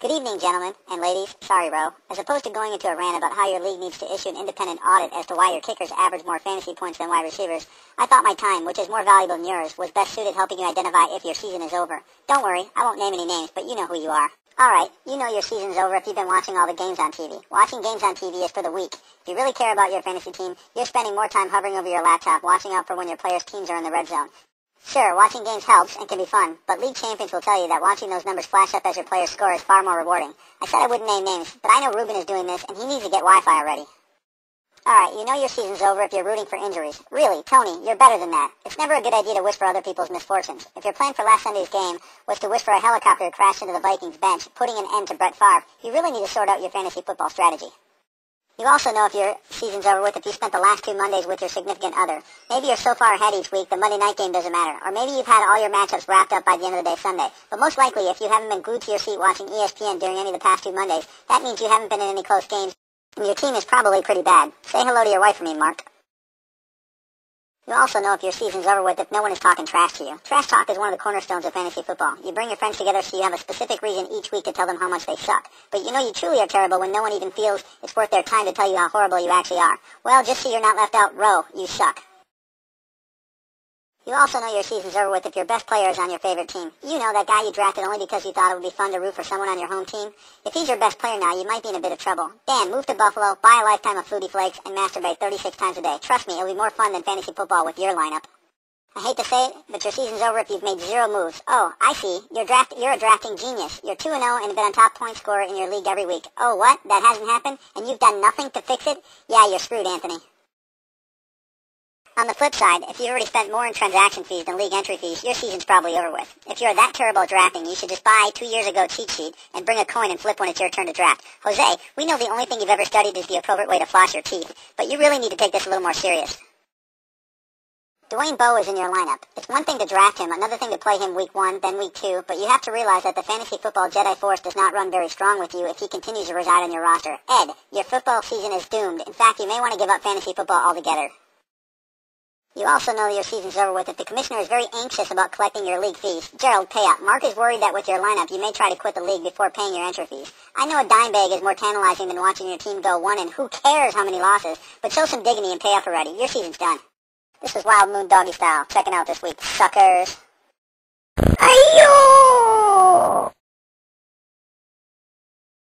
Good evening, gentlemen and ladies. Sorry, Ro. As opposed to going into a rant about how your league needs to issue an independent audit as to why your kickers average more fantasy points than wide receivers, I thought my time, which is more valuable than yours, was best suited helping you identify if your season is over. Don't worry, I won't name any names, but you know who you are. Alright, you know your season's over if you've been watching all the games on TV. Watching games on TV is for the weak. If you really care about your fantasy team, you're spending more time hovering over your laptop, watching out for when your players' teams are in the red zone. Sure, watching games helps and can be fun, but league champions will tell you that watching those numbers flash up as your players score is far more rewarding. I said I wouldn't name names, but I know Ruben is doing this, and he needs to get Wi-Fi already. Alright, you know your season's over if you're rooting for injuries. Really, Tony, you're better than that. It's never a good idea to wish for other people's misfortunes. If your plan for last Sunday's game was to wish for a helicopter to crash into the Vikings bench, putting an end to Brett Favre, you really need to sort out your fantasy football strategy. You also know if your season's over with if you spent the last 2 Mondays with your significant other. Maybe you're so far ahead each week the Monday night game doesn't matter. Or maybe you've had all your matchups wrapped up by the end of the day Sunday. But most likely, if you haven't been glued to your seat watching ESPN during any of the past 2 Mondays, that means you haven't been in any close games, and your team is probably pretty bad. Say hello to your wife for me, Mark. You also know if your season's over with if no one is talking trash to you. Trash talk is one of the cornerstones of fantasy football. You bring your friends together so you have a specific reason each week to tell them how much they suck. But you know you truly are terrible when no one even feels it's worth their time to tell you how horrible you actually are. Well, just so you're not left out, Ro, you suck. You also know your season's over with if your best player is on your favorite team. You know, that guy you drafted only because you thought it would be fun to root for someone on your home team. If he's your best player now, you might be in a bit of trouble. Dan, move to Buffalo, buy a lifetime of Fruity Flakes, and masturbate 36 times a day. Trust me, it'll be more fun than fantasy football with your lineup. I hate to say it, but your season's over if you've made 0 moves. Oh, I see. You're a drafting genius. You're 2-0 and have been a top point scorer in your league every week. Oh, what? That hasn't happened? And you've done nothing to fix it? Yeah, you're screwed, Anthony. On the flip side, if you've already spent more in transaction fees than league entry fees, your season's probably over with. If you're that terrible at drafting, you should just buy 2 years ago cheat sheet and bring a coin and flip when it's your turn to draft. Jose, we know the only thing you've ever studied is the appropriate way to floss your teeth, but you really need to take this a little more serious. Dwayne Bowe is in your lineup. It's one thing to draft him, another thing to play him week 1, then week 2, but you have to realize that the fantasy football Jedi Force does not run very strong with you if he continues to reside on your roster. Ed, your football season is doomed. In fact, you may want to give up fantasy football altogether. You also know your season's over with if the commissioner is very anxious about collecting your league fees. Gerald, pay up. Mark is worried that with your lineup, you may try to quit the league before paying your entry fees. I know a dime bag is more tantalizing than watching your team go 1 and who cares how many losses, but show some dignity and pay up already. Your season's done. This is Wild Moon Doggy Style. Checking out this week, suckers. Ayo!